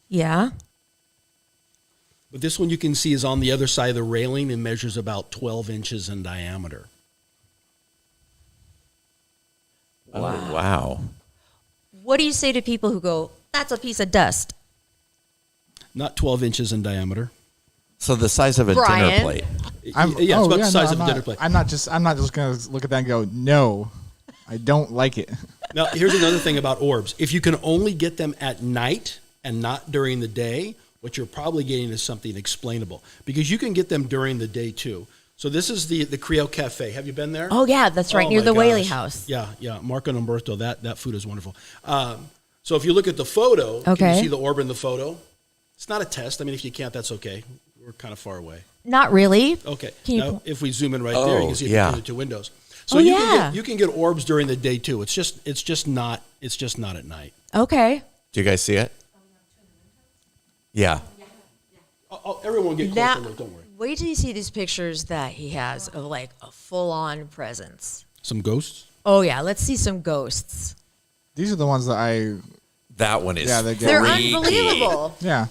Yeah. But this one you can see is on the other side of the railing and measures about 12 inches in diameter. Oh, wow. What do you say to people who go, that's a piece of dust? Not 12 inches in diameter. So the size of a Brian? dinner plate. It's about the size of a dinner plate. I'm not just gonna look at that and go, no, I don't like it. Now, here's another thing about orbs. If you can only get them at night and not during the day, what you're probably getting is something explainable because you can get them during the day too. So this is the Creole Cafe. Have you been there? Oh, yeah, that's right, Oh, near my the Whaley gosh. house. Yeah. Marco and Umberto, that food is wonderful. So if you look at the photo, can Okay. you see the orb in the photo? It's not a test. I mean, if you can't, that's okay. We're kind of far away. Not really. Okay. Can you Now, if we zoom in right there, you can see it yeah. between the two windows. So Oh, you yeah. you can get orbs during the day too. It's just not at night. Okay. Do you guys see it? Yeah. Everyone get closer Now, look, don't worry. wait till you see these pictures that he has of like a full-on presence. Some ghosts? Oh yeah, let's see some ghosts. These are the ones that That one is. Yeah, they get They're freaky. unbelievable. yeah.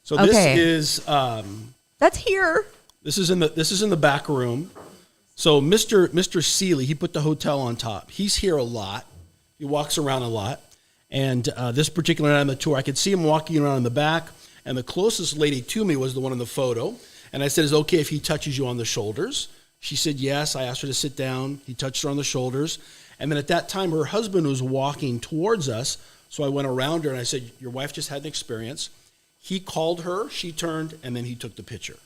So Okay. this is That's here. this is in the back room. So Mr. Seeley, he put the hotel on top. He's here a lot. He walks around a lot. And this particular night on the tour, I could see him walking around in the back. And the closest lady to me was the one in the photo. And I said, is it okay if he touches you on the shoulders? She said yes. I asked her to sit down. He touched her on the shoulders. And then at that time, her husband was walking towards us. So I went around her and I said, your wife just had an experience. He called her, she turned, and then he took the picture.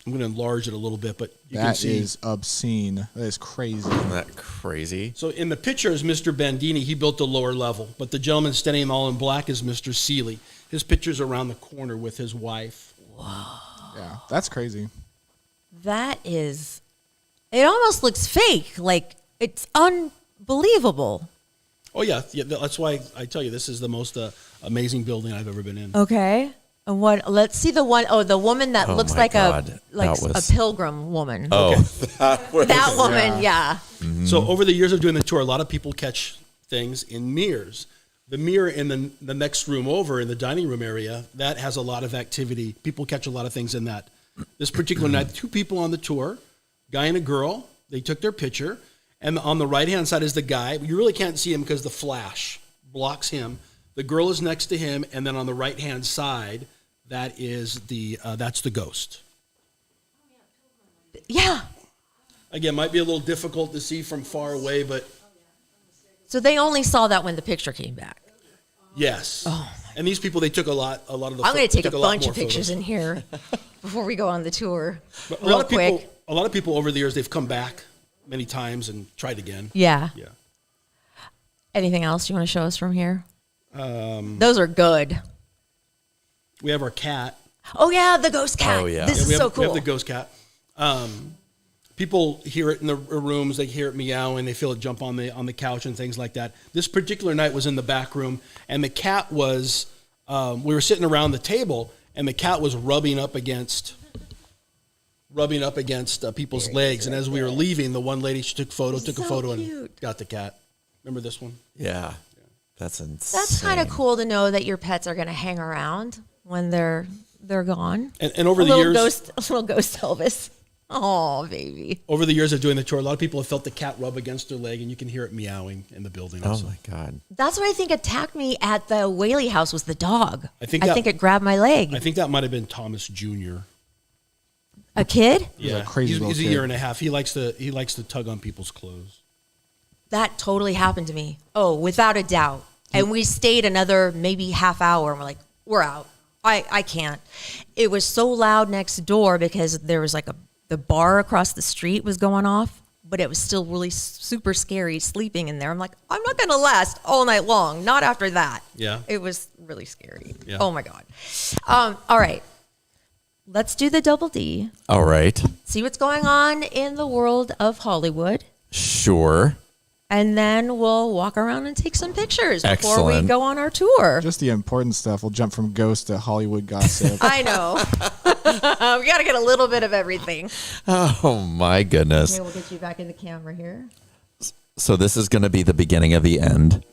I'm going to enlarge it a little bit, but you can That see. is obscene. That is crazy. Isn't that crazy? So in the picture is Mr. Bandini. He built the lower level, but the gentleman standing all in black is Mr. Seeley. His picture's around the corner with his wife. Yeah, that's crazy. That is. It almost looks fake. Like it's unbelievable. Oh yeah, that's why I tell you this is the most amazing building I've ever been in. Okay. And what? Let's see the one oh the woman that Oh looks my like God. a like That was- a pilgrim woman. Oh, that was. That woman, yeah. So over the years of doing the tour, a lot of people catch things in mirrors. The mirror in the next room over in the dining room area, that has a lot of activity. People catch a lot of things in that. This particular night, 2 people on the tour, guy and a girl, they took their picture. And on the right-hand side is the guy. You really can't see him because the flash blocks him. The girl is next to him, and then on the right-hand side, that is that's the ghost. Yeah. Again, might be a little difficult to see from far away, but So they only saw that when the picture came back. yes. And these people, they took a lot of the. I'm going to take a took lot bunch more of pictures photos. in here before we go on the tour. But real quick. A lot of people over the years, they've come back many times and tried again. Yeah. Yeah. Anything else you want to show us from here? Those are good. We have our cat. Oh yeah, the ghost cat. Oh, yeah. This Yeah, is we have, so We have cool. the ghost cat. People hear it in the rooms. They hear it meowing. They feel it jump on the couch and things like that. This particular night was in the back room, and the cat was. We were sitting around the table, and the cat was rubbing up against people's legs. And as we were leaving, the one lady, she took a photo and cute. got the cat. Remember this one? Yeah. That's insane. That's kind of cool to know that your pets are going to hang around when they're gone. And over a the little years, little ghost Elvis. Oh, baby. over the years of doing the tour, a lot of people have felt the cat rub against their leg, and you can hear it meowing in the building. Oh Also. my God. That's what I think attacked me at the Whaley house was the dog. I think it grabbed my leg. I think that might have been Thomas Jr. A kid? Yeah, a crazy he's little a kid. year and a half. He likes to tug on people's clothes. That totally happened to me. Oh, without a doubt. And we stayed another maybe half hour and we're like, we're out. I can't. It was so loud next door because there was like the bar across the street was going off, but it was still really super scary sleeping in there. I'm like, I'm not going to last all night long. Not after that. Yeah. It was really scary. Yeah. Oh my God. All right. Let's do the double D. All right. See what's going on in the world of Hollywood. Sure. And then we'll walk around and take some pictures before we Excellent. go on our tour. Just the important stuff. We'll jump from ghost to Hollywood gossip. I know. We got to get a little bit of everything. Oh my goodness. Okay, we'll get you back in the camera here. So this is going to be the beginning of the end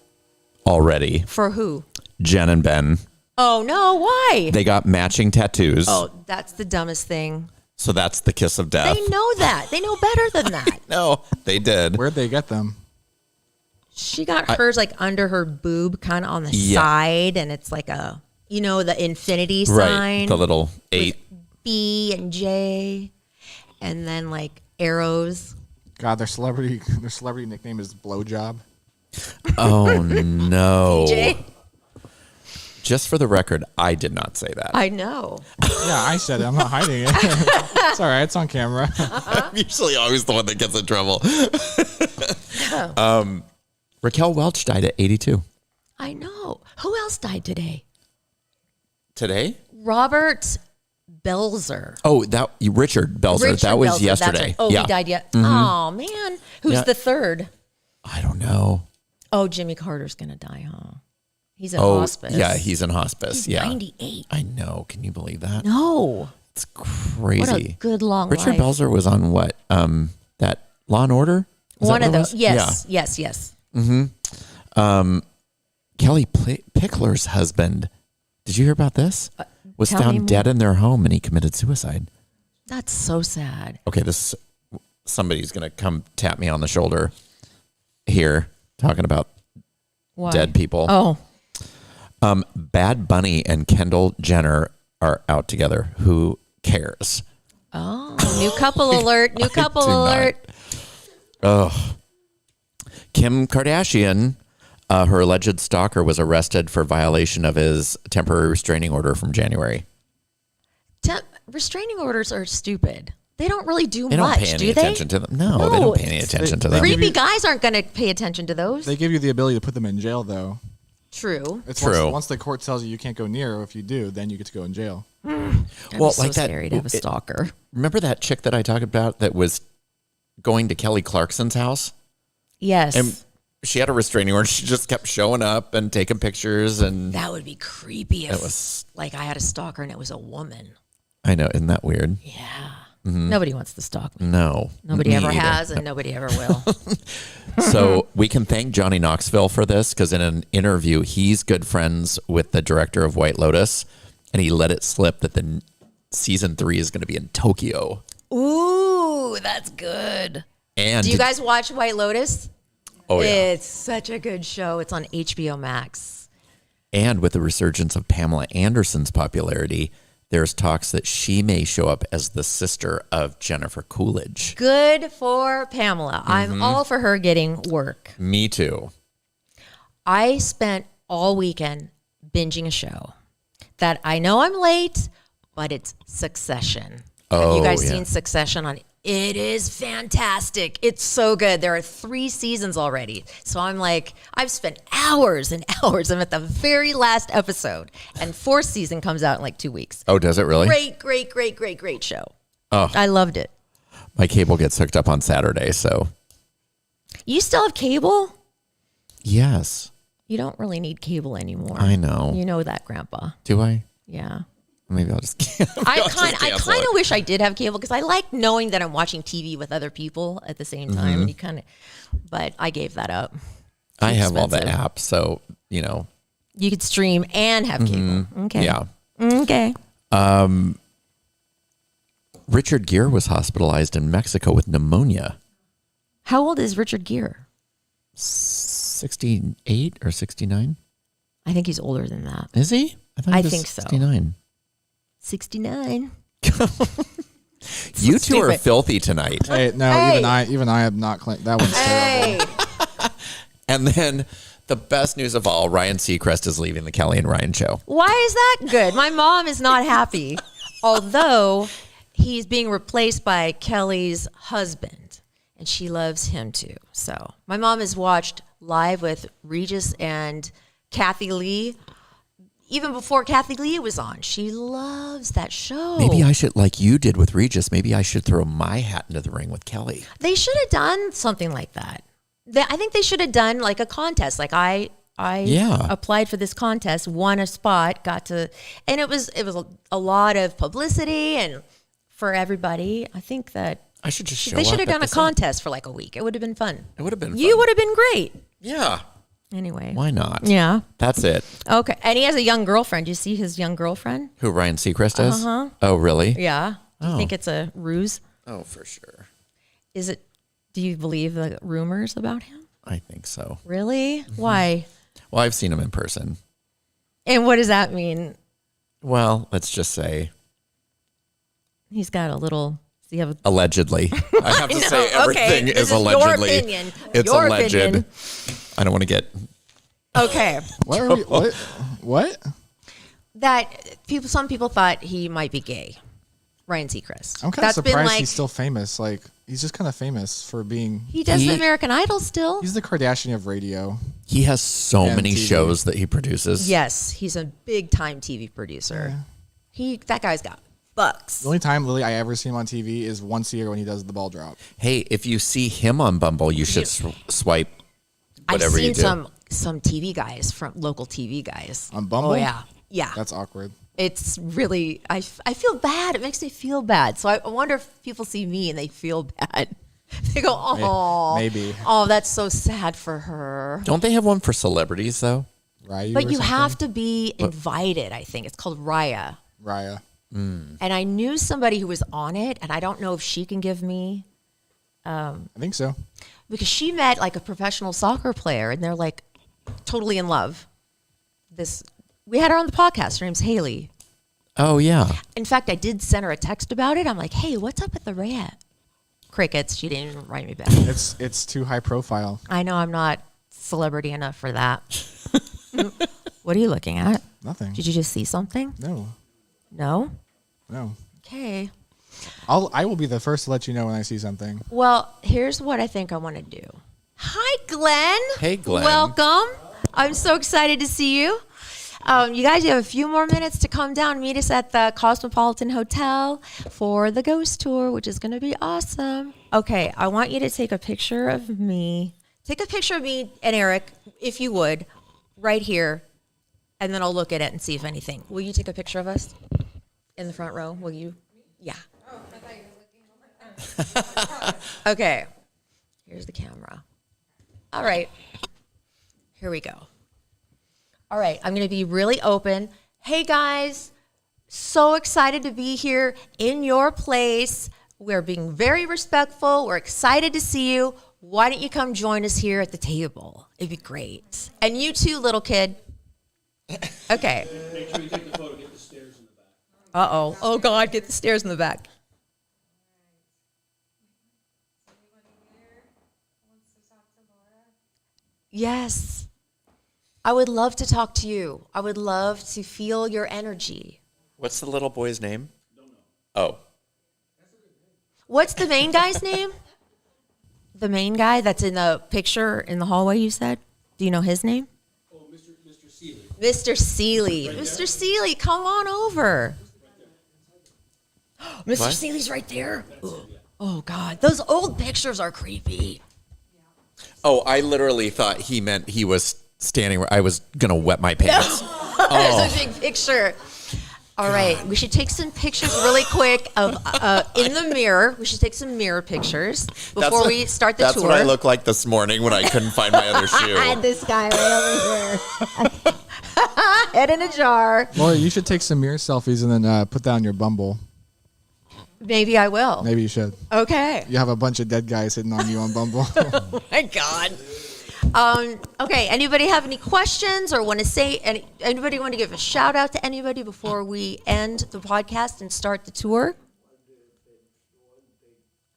already. For who? Jen and Ben, Oh, no. Why? they got matching tattoos. Oh, that's the dumbest thing. So that's the kiss of death. They know that. They know better than that. No, they did. Where'd they get them? She got hers like under her boob, kind of on the Yeah. side. And it's like the infinity Right. sign. The little 8. B and J. And then like arrows. God, their celebrity nickname is Blowjob. Oh no. J. Just for the record, I did not say that. I know. Yeah, I said it. I'm not hiding it. It's all right. It's on camera. I'm usually always the one that gets in trouble. Raquel Welch died at 82. I know. Who else died today? Today? Robert Belzer. Oh, Richard Belzer. Richard That was Belzer, that's yesterday. right. Oh, yeah. he died yet. Oh, man. Who's Yeah. the third? I don't know. Oh, Jimmy Carter's going to die, huh? He's in Oh, hospice. yeah, he's in hospice. He's yeah. 98. I know. Can you believe that? No. It's crazy. What a good long Richard life. Belzer was on what? That Law and Order? Is One that of what it those. was? Yes, yes. Kelly Pickler's husband, did you hear about this? Was tell me found more. dead in their home and he committed suicide. That's so sad. Okay, somebody's going to come tap me on the shoulder here talking about Why? dead people. Oh, Bad Bunny and Kendall Jenner are out together. Who cares? new couple alert. New couple do not. alert. Kim Kardashian, her alleged stalker, was arrested for violation of his temporary restraining order from January. Restraining orders are stupid. They don't really do They don't much, pay any do they? attention to them. No, they don't pay any attention to them. Creepy guys aren't going to pay attention to those. They give you the ability to put them in jail, though. True. It's True. Once the court tells you can't go near, or if you do, then you get to go in jail. Well, so like that. scary to have a stalker. Remember that chick that I talked about that was going to Kelly Clarkson's house? Yes. And she had a restraining order. She just kept showing up and taking pictures. And That would be creepy if, It was- like, I had a stalker and it was a woman. I know, isn't that weird? Yeah. Nobody wants to stalk me. No. Nobody me ever either. has, and nobody ever will. So we can thank Johnny Knoxville for this because in an interview, he's good friends with the director of White Lotus, and he let it slip that the season 3 is going to be in Tokyo. Ooh, that's good. And Do you guys watch White Lotus? Oh yeah. It's such a good show. It's on HBO Max. And with the resurgence of Pamela Anderson's popularity, there's talks that she may show up as the sister of Jennifer Coolidge. Good for Pamela. I'm all for her getting work. Me too. I spent all weekend binging a show that I know I'm late, but it's Succession. Have you guys seen Succession on? It is fantastic. It's so good. There are 3 seasons already. So I'm like, I've spent hours and hours. I'm at the very last episode. And 4th season comes out in like 2 weeks. Oh, does it really? Great show. Oh. I loved it. My cable gets hooked up on Saturday, so You still have cable? yes, You don't really need cable anymore. I know. You know that, Grandpa. Do I? Yeah. Maybe I'll just. I I'll just kind cancel of it. wish I did have cable because I like knowing that I'm watching TV with other people at the same time. Mm-hmm. And you kind of, but I gave that up. I have all the expensive. apps, so you know. You could stream and have cable. Okay. Yeah. Okay. Richard Gere was hospitalized in Mexico with pneumonia. How old is Richard Gere? 68 or 69? I think he's older than that. Is he? thought he I was think so. 69. 69. You two are stupid. filthy tonight. Hey, no, Hey. even I have not claimed that was terrible. Hey, And then the best news of all, Ryan Seacrest is leaving the Kelly and Ryan show. why is that good? My mom is not happy. Although he's being replaced by Kelly's husband, and she loves him too. So my mom has watched Live with Regis and Kathy Lee. Even before Kathy Lee was on, she loves that show. Maybe I should, like you did with Regis, maybe I should throw my hat into the ring with Kelly. They should have done something like that. I think they should have done like a contest. Like I Yeah. applied for this contest, won a spot, got to, and it was a lot of publicity and for everybody. I think that I should just show they should up have at done a the site. contest for like a week. It would have been fun. It would have been You fun. would have been great. Yeah. Anyway. Why not? Yeah. That's it. Okay. And he has a young girlfriend. Do you see his young girlfriend? Who Ryan Seacrest is? Oh, really? Yeah. Do you Oh. think it's a ruse? Oh, for sure. Is it? Do you believe the rumors about him? I think so. Really? Mm-hmm. Why? Well, I've seen him in person. And what does that mean? Well, let's just say He's got a little. Does he have a allegedly. I have to say everything this is is allegedly. Your opinion. It's Your alleged. opinion. I don't want to get. Okay. What are we? What? That people. Some people thought he might be gay. Ryan Seacrest. I'm kind of surprised he's still famous. Like he's just kind of famous for being. He does the American Idol still. He's the Kardashian of radio. He has so And many TV. shows that he produces. Yes, he's a big time TV producer. That guy's got bucks. The only time Lily I ever see him on TV is once a year when he does the ball drop. Hey, if you see him on Bumble, you should swipe whatever I've seen you do. some TV guys from local TV guys On Bumble? Oh yeah, yeah. That's awkward. It's really, I feel bad. It makes me feel bad. So I wonder if people see me and they feel bad. They go, oh, Maybe. Oh, that's so sad for her. Don't they have one for celebrities though? Ryu But or you have something? to be invited, I think. It's called Raya. Raya. And I knew somebody who was on it, and I don't know if she can give me, I think so. because she met like a professional soccer player, and they're like totally in love. We had her on the podcast. Her name's Haley. Oh yeah. In fact, I did send her a text about it. I'm like, hey, what's up with the Raya? Crickets. She didn't even write me back. It's too high profile. I know I'm not celebrity enough for that. What are you looking at? Nothing. Did you just see something? No. No? No. Okay. I will be the first to let you know when I see something. Well, here's what I think I want to do. Hi, Glenn. Hey, Glenn. Welcome. I'm so excited to see you. You guys, you have a few more minutes to come down and meet us at the Cosmopolitan Hotel for the ghost tour, which is going to be awesome. Okay, I want you to take a picture of me. Take a picture of me and Erik, if you would, right here, and then I'll look at it and see if anything. Will you take a picture of us in the front row? Will you? Yeah. Oh, I thought you were looking over. Okay. Here's the camera. All right. Here we go. All right. I'm going to be really open. Hey, guys. So excited to be here in your place. We're being very respectful. We're excited to see you. Why don't you come join us here at the table? It'd be great. And you too, little kid. Okay. Make sure you take the photo, get the stairs in the back. Uh-oh. Oh, God. Get the stairs in the back. Yes. I would love to talk to you. I would love to feel your energy. What's the little boy's name? Oh. What's the main guy's name? The main guy that's in the picture in the hallway, you said? Do you know his name? Oh, Mr. Seeley. Mr. Seeley. Mr. Seeley, come on over. Mr. What? Seeley's right there. Oh, God. Those old pictures are creepy. Oh, I literally thought he meant he was standing where I was gonna wet my pants. There's a big picture. All right, we should take some pictures really quick of in the mirror. We should take some mirror pictures before we start the that's tour. what I looked like this morning when I couldn't find my other shoe. I had this guy right over here. Head in a jar. Laura, you should take some mirror selfies and then put that on your Bumble. Maybe I will. Maybe you should. Okay. You have a bunch of dead guys hitting on you on Bumble. Oh my God. Okay. Anybody have any questions or want to say anybody want to give a shout out to anybody before we end the podcast and start the tour?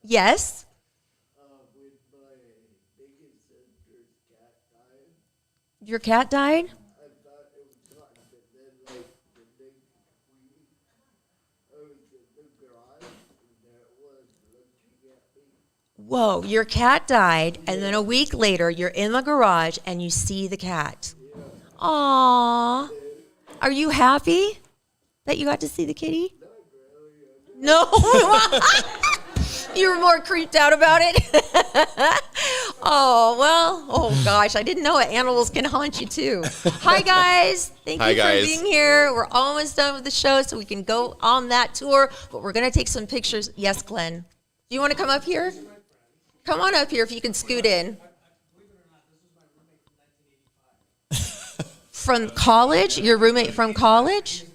Yes. Your cat died? Whoa, your cat died, and then a week later, you're in the garage and you see the cat. Aww. Are you happy that you got to see the kitty? No. You were more creeped out about it? Oh, well, oh gosh, I didn't know animals can haunt you too. Hi, guys. Thank you for being here. We're almost done with the show, so we can go on that tour, but we're going to take some pictures. Yes, Glenn. Do you want to come up here? Come on up here if you can scoot in. From college? Your roommate from college?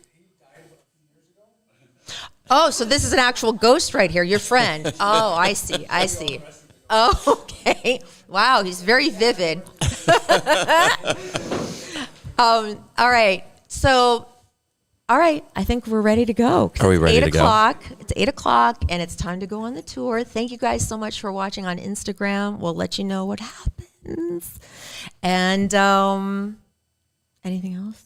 Oh, so this is an actual ghost right here, your friend. Oh, I see. I see. Oh, okay. Wow, he's very vivid. All right. So, all right. I think we're ready to go. Are we ready to go? 8 o'clock. It's 8 o'clock, and it's time to go on the tour. Thank you guys so much for watching on Instagram. We'll let you know what happens. And anything else?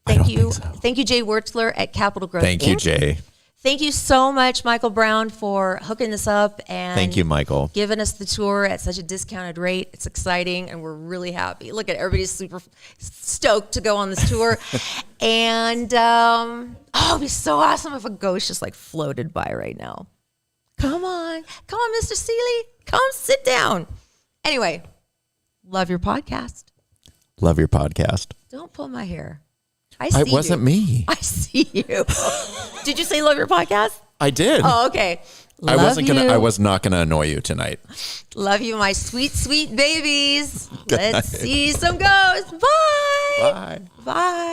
Thank you. Thank you, Jay Wertzler at Capital Growth. Thank you, Inc. Jay. Thank you so much, Michael Brown, for hooking this up and Thank you, Michael. giving us the tour at such a discounted rate. It's exciting, and we're really happy. Look at everybody's super stoked to go on this tour. And it'd be so awesome if a ghost just like floated by right now. Come on, Mr. Seeley, come sit down. Anyway, love your podcast. Love your podcast. Don't pull my hair. I see It wasn't you. me. I see you. Did you say love your podcast? I did. Oh, okay. I wasn't Love gonna. you. I was not gonna annoy you tonight. Love you, my sweet, sweet babies. Good Let's night. see some ghosts. Bye. Bye. Bye.